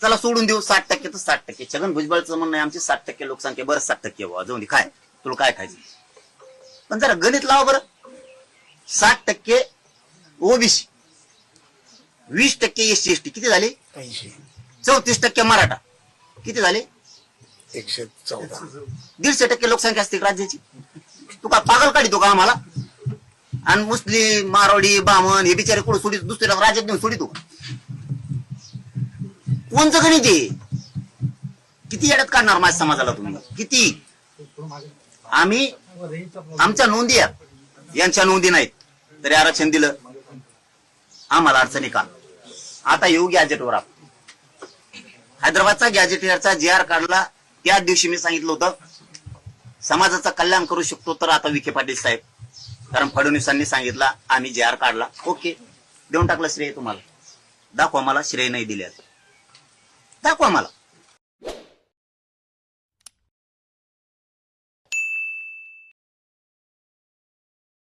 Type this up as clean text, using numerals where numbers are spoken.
चला सोडून देऊ 60% तर 60%. छगन भुजबळचं म्हणणं आहे आमची 60% लोकसंख्या, बरं 60% व्हा, जाऊन दे, काय तुला काय खायचं. पण जरा गणित लावा बरं. 60% ओबीसी, 20% एससी एसटी, किती झाले? 34% मराठा, किती झाले? 114. 150% लोकसंख्या असते राज्याची. तू का पागल काढतो का आम्हाला? आणि मुस्लिम, मारवाडी, बामण हे बिचारे कुठं सोडी, दुसऱ्या राज्यात नेऊन सोडितो. कोणचं गणित आहे? किती येड्यात काढणार माझ्या समाजाला तुम्ही? किती? आम्ही आमच्या नोंदी आहेत, यांच्या नोंदी नाहीत, तरी आरक्षण दिलं. आम्हाला अडचणी का? आता येऊ गॅजेटवर. हैदराबादचा गॅजेटियरचा जे आर काढला त्याच दिवशी मी सांगितलं होतं समाजाचं कल्याण करू शकतो तर आता विखे पाटील साहेब, कारण फडणवीसांनी सांगितलं आम्ही जे आर काढला, ओके देऊन टाकलं श्रेय तुम्हाला. दाखवा मला श्रेय नाही दिले, दाखवा मला.